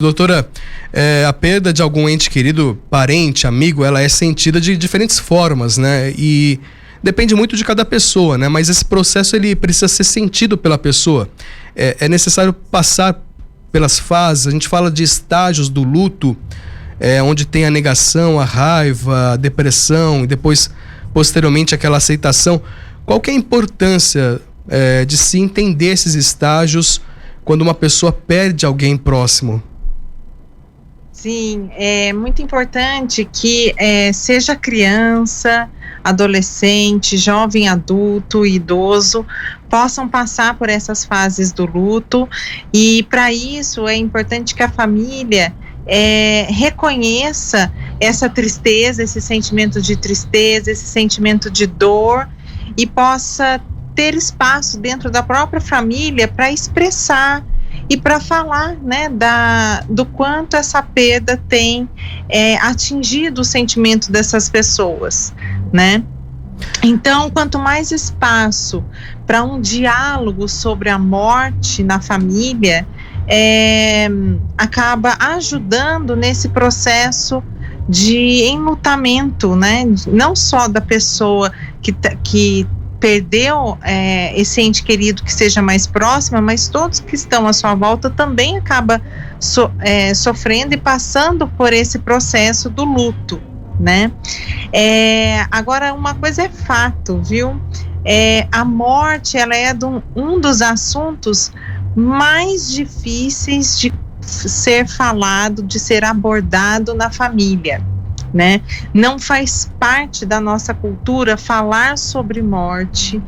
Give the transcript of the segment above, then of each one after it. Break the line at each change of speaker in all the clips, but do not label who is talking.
Doutora, a perda de algum ente querido, parente, amigo, ela é sentida de diferentes formas, né? E depende muito de cada pessoa, né? Mas esse processo, ele precisa ser sentido pela pessoa. É necessário passar pelas fases. A gente fala de estágios do luto, onde tem a negação, a raiva, a depressão e depois, posteriormente, aquela aceitação. Qual que é a importância de se entender esses estágios quando uma pessoa perde alguém próximo?
Sim, é muito importante que seja criança, adolescente, jovem adulto, idoso, possam passar por essas fases do luto, e para isso é importante que a família reconheça essa tristeza, esse sentimento de tristeza, esse sentimento de dor, e possa ter espaço dentro da própria família para expressar e para falar, né, do quanto essa perda tem atingido o sentimento dessas pessoas, né? Então, quanto mais espaço para um diálogo sobre a morte na família, acaba ajudando nesse processo de enlutamento, né? Não só da pessoa que perdeu esse ente querido que seja mais próxima, mas todos que estão à sua volta também acabam sofrendo e passando por esse processo do luto, né? Agora, uma coisa é fato, viu? A morte, ela é um dos assuntos mais difíceis de ser falado, de ser abordado na família, né? Não faz parte da nossa cultura falar sobre morte,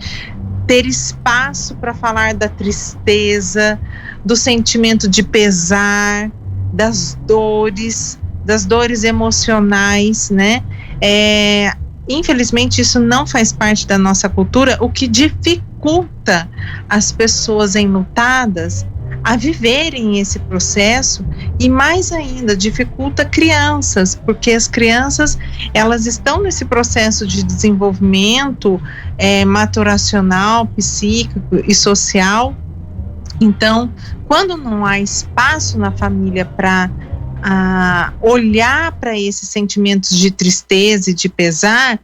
ter espaço para falar da tristeza, do sentimento de pesar, das dores emocionais, né? Infelizmente isso não faz parte da nossa cultura, o que dificulta as pessoas enlutadas a viverem esse processo, e mais ainda dificulta crianças, porque as crianças, elas estão nesse processo de desenvolvimento maturacional, psíquico e social. Então, quando não há espaço na família para olhar para esses sentimentos de tristeza e de pesar,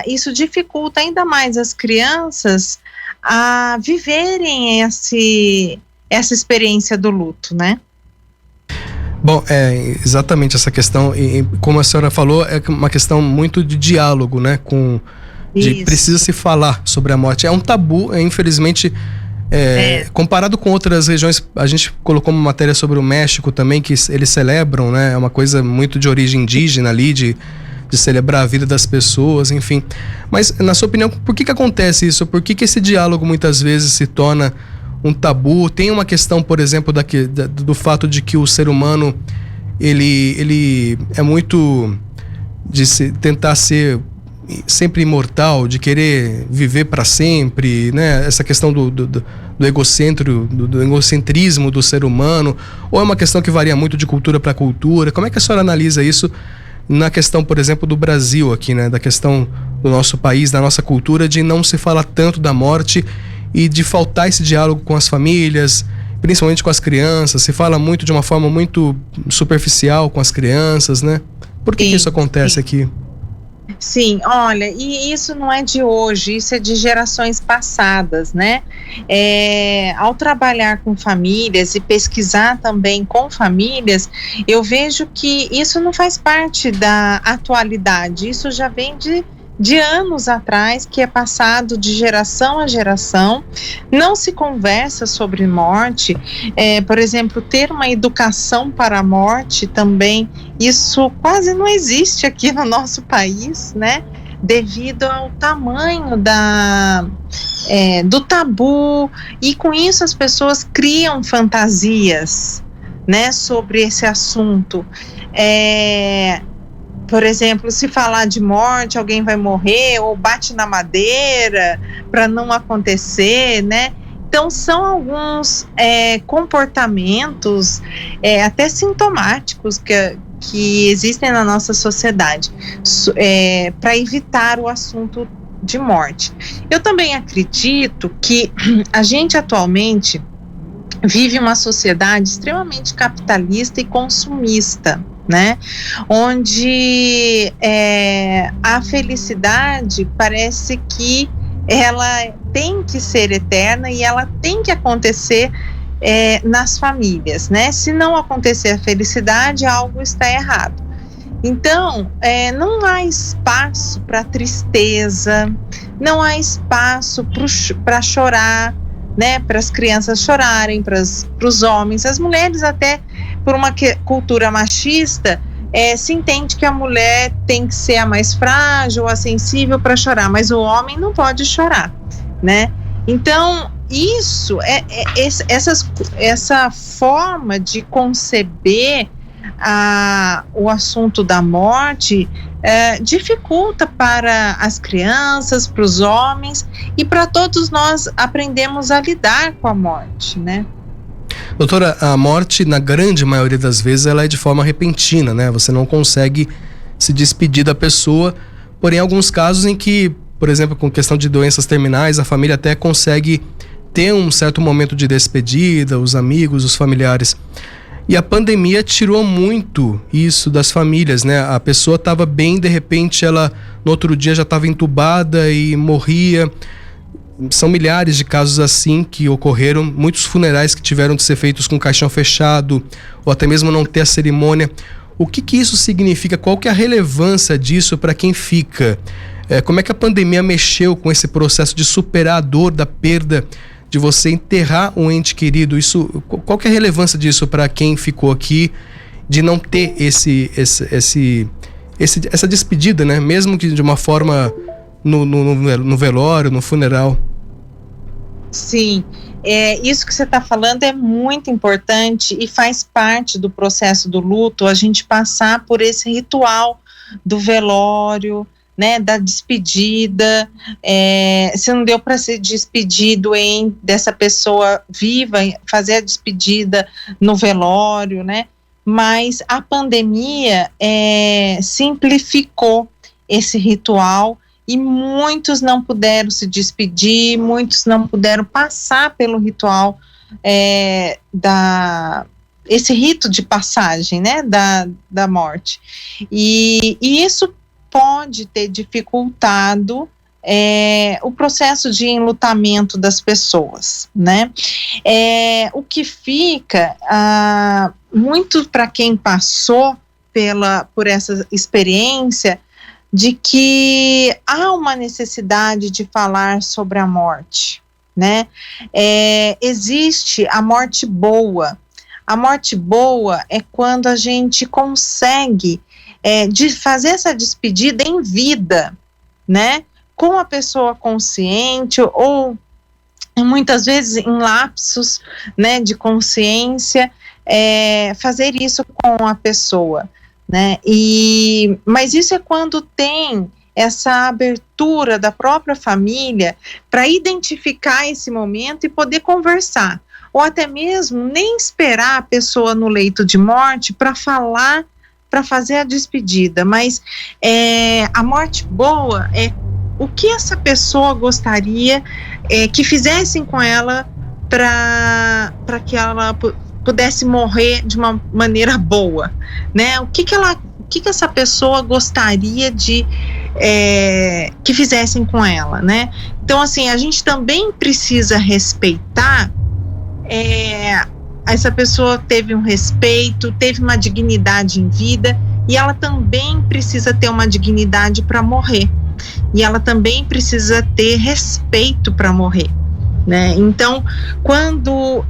isso dificulta ainda mais as crianças a viverem essa experiência do luto, né?
Bom, exatamente essa questão, e como a senhora falou, é uma questão muito de diálogo, né? Precisa se falar sobre a morte. É um tabu, infelizmente, comparado com outras regiões. A gente colocou uma matéria sobre o México também, que eles celebram, né? É uma coisa muito de origem indígena ali, de celebrar a vida das pessoas, enfim. Mas, na sua opinião, por que acontece isso? Por que esse diálogo muitas vezes se torna um tabu? Tem uma questão, por exemplo, do fato de que o ser humano ele é muito de tentar ser sempre imortal, de querer viver para sempre, né? Essa questão do egocentrismo do ser humano, ou é uma questão que varia muito de cultura para cultura? Como é que a senhora analisa isso na questão, por exemplo, do Brasil aqui, né? Da questão do nosso país, da nossa cultura, de não se falar tanto da morte e de faltar esse diálogo com as famílias, principalmente com as crianças? Se fala muito de uma forma muito superficial com as crianças, né? Por que isso acontece aqui?
Sim, olha, e isso não é de hoje, isso é de gerações passadas, né? Ao trabalhar com famílias e pesquisar também com famílias, eu vejo que isso não faz parte da atualidade, isso já vem de anos atrás, que é passado de geração a geração. Não se conversa sobre morte, por exemplo, ter uma educação para a morte também, isso quase não existe aqui no nosso país, né? Devido ao tamanho do tabu, e com isso as pessoas criam fantasias, né, sobre esse assunto. Por exemplo, se falar de morte, alguém vai morrer, ou bate na madeira para não acontecer, né? Então, são alguns comportamentos até sintomáticos que existem na nossa sociedade para evitar o assunto de morte. Eu também acredito que a gente atualmente vive uma sociedade extremamente capitalista e consumista, né? Onde a felicidade parece que ela tem que ser eterna e ela tem que acontecer nas famílias, né? Se não acontecer a felicidade, algo está errado. Então, não há espaço para tristeza, não há espaço para chorar, né? Para as crianças chorarem, para os homens, as mulheres, até por uma cultura machista, se entende que a mulher tem que ser a mais frágil, a sensível para chorar, mas o homem não pode chorar, né? Então, isso essa forma de conceber o assunto da morte dificulta para as crianças, para os homens e para todos nós aprendemos a lidar com a morte, né?
Doutora, a morte, na grande maioria das vezes, ela é de forma repentina, né? Você não consegue se despedir da pessoa, porém, alguns casos em que, por exemplo, com questão de doenças terminais, a família até consegue ter um certo momento de despedida, os amigos, os familiares. E a pandemia tirou muito isso das famílias, né? A pessoa estava bem, de repente ela no outro dia já estava entubada e morria. São milhares de casos assim que ocorreram, muitos funerais que tiveram de ser feitos com caixão fechado, ou até mesmo não ter a cerimônia. O que isso significa? Qual que é a relevância disso para quem fica? Como é que a pandemia mexeu com esse processo de superar a dor da perda, de você enterrar um ente querido? Qual que é a relevância disso para quem ficou aqui, de não ter essa despedida, né? Mesmo que de uma forma no velório, no funeral?
Sim, isso que você está falando é muito importante e faz parte do processo do luto, a gente passar por esse ritual do velório, né, da despedida. Se não deu para ser despedido dessa pessoa viva, fazer a despedida no velório, né? Mas a pandemia simplificou esse ritual e muitos não puderam se despedir, muitos não puderam passar pelo ritual, esse rito de passagem, né, da morte. E isso pode ter dificultado o processo de enlutamento das pessoas, né? O que fica muito para quem passou por essa experiência, de que há uma necessidade de falar sobre a morte, né? Existe a morte boa. A morte boa é quando a gente consegue de fazer essa despedida em vida, né? Com a pessoa consciente ou muitas vezes em lapsos, né, de consciência, fazer isso com a pessoa, né? Mas isso é quando tem essa abertura da própria família para identificar esse momento e poder conversar, ou até mesmo nem esperar a pessoa no leito de morte para falar, para fazer a despedida. Mas a morte boa é o que essa pessoa gostaria que fizessem com ela para que ela pudesse morrer de uma maneira boa, né? O que essa pessoa gostaria de que fizessem com ela, né? Então, assim, a gente também precisa respeitar. Essa pessoa teve um respeito, teve uma dignidade em vida, e ela também precisa ter uma dignidade para morrer, e ela também precisa ter respeito para morrer, né? Então,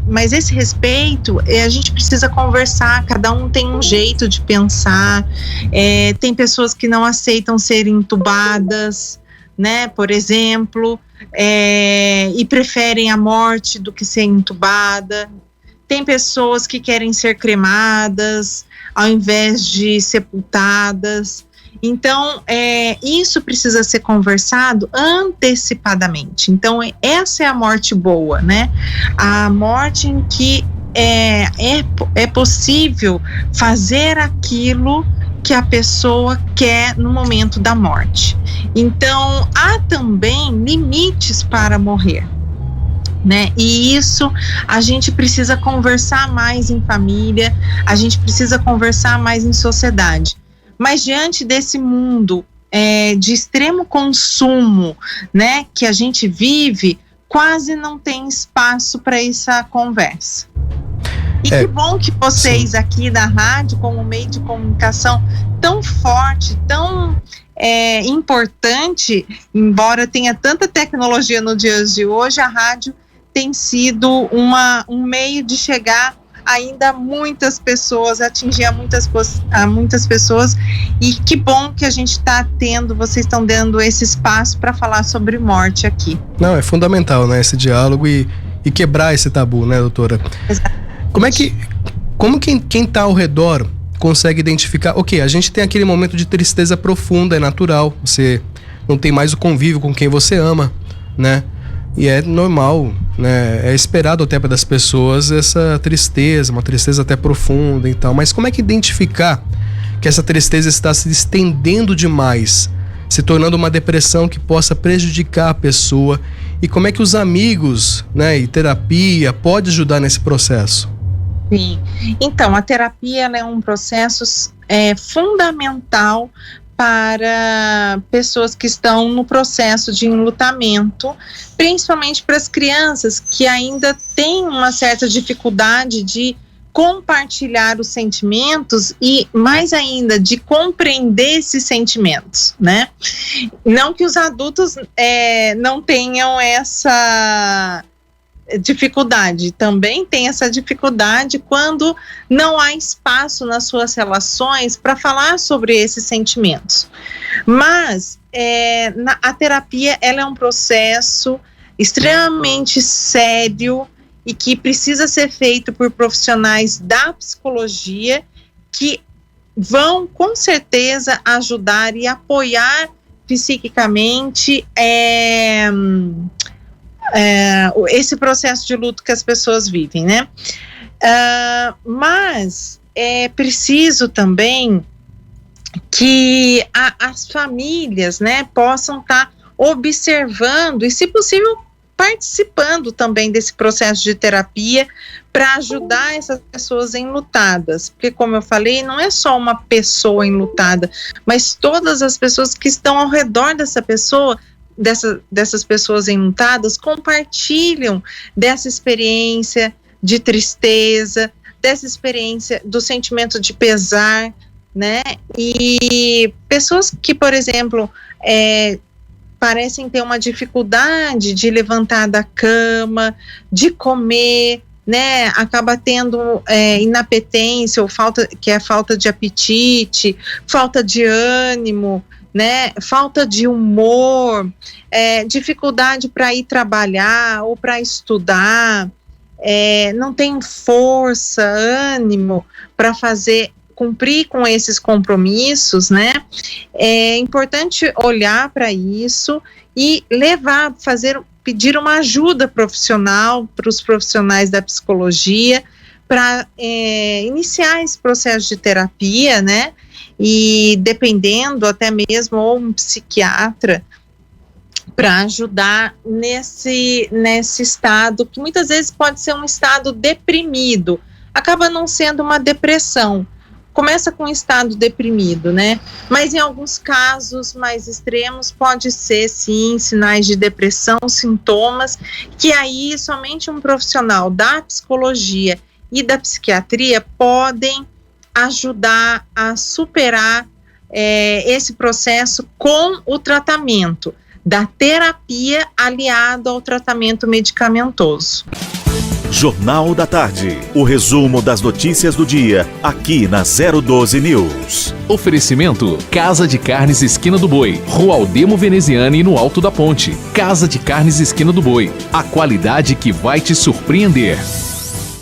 mas esse respeito, a gente precisa conversar, cada um tem um jeito de pensar, tem pessoas que não aceitam ser entubadas, né, por exemplo, e preferem a morte do que ser entubada. Tem pessoas que querem ser cremadas ao invés de sepultadas. Então, isso precisa ser conversado antecipadamente. Então, essa é a morte boa, né? A morte em que é possível fazer aquilo que a pessoa quer no momento da morte. Então, há também limites para morrer. né? E isso a gente precisa conversar mais em família, a gente precisa conversar mais em sociedade. Mas diante desse mundo de extremo consumo, né, que a gente vive, quase não tem espaço para essa conversa. E que bom que vocês aqui da rádio, como meio de comunicação tão forte, tão importante, embora tenha tanta tecnologia no dia de hoje, a rádio tem sido um meio de chegar ainda a muitas pessoas, atingir a muitas pessoas, e que bom que a gente está tendo, vocês estão dando esse espaço para falar sobre morte aqui.
Não, é fundamental, né, esse diálogo e quebrar esse tabu, né, doutora?
Exatamente.
Como quem está ao redor consegue identificar, a gente tem aquele momento de tristeza profunda, é natural, você não tem mais o convívio com quem você ama, né? E é normal, né? É esperado até das pessoas essa tristeza, uma tristeza até profunda e tal. Mas como é que identificar que essa tristeza está se estendendo demais, se tornando uma depressão que possa prejudicar a pessoa? E como é que os amigos, né, e terapia pode ajudar nesse processo?
Sim, então a terapia ela é um processo fundamental para pessoas que estão no processo de enlutamento, principalmente para as crianças que ainda têm uma certa dificuldade de compartilhar os sentimentos e, mais ainda, de compreender esses sentimentos, né? Não que os adultos não tenham essa dificuldade, também tem essa dificuldade quando não há espaço nas suas relações para falar sobre esses sentimentos. Mas a terapia ela é um processo extremamente sério e que precisa ser feito por profissionais da psicologia que vão com certeza ajudar e apoiar psiquicamente esse processo de luto que as pessoas vivem, né? Mas é preciso também que as famílias, né, possam estar observando e, se possível, participando também desse processo de terapia para ajudar essas pessoas enlutadas, porque, como eu falei, não é só uma pessoa enlutada, mas todas as pessoas que estão ao redor dessa pessoa, dessas pessoas enlutadas, compartilham dessa experiência de tristeza, dessa experiência do sentimento de pesar, né? E pessoas que, por exemplo, parecem ter uma dificuldade de levantar da cama, de comer, né? Acaba tendo inapetência ou falta de apetite, falta de ânimo, né? Falta de humor, dificuldade para ir trabalhar ou para estudar, não tem força, ânimo para cumprir com esses compromissos, né? É importante olhar para isso e pedir uma ajuda profissional para os profissionais da psicologia para iniciar esse processo de terapia, né? E dependendo até mesmo ou um psiquiatra para ajudar nesse estado que muitas vezes pode ser um estado deprimido, acaba não sendo uma depressão, começa com um estado deprimido, né? Mas em alguns casos mais extremos pode ser sim sinais de depressão, sintomas que aí somente um profissional da psicologia e da psiquiatria podem ajudar a superar esse processo com o tratamento da terapia aliado ao tratamento medicamentoso.
Jornal da Tarde. O resumo das notícias do dia, aqui na 012 News.
Oferecimento: Casa de Carnes Esquina do Boi, Rua Aldemo Veneziane, no Alto da Ponte. Casa de Carnes Esquina do Boi. A qualidade que vai te surpreender.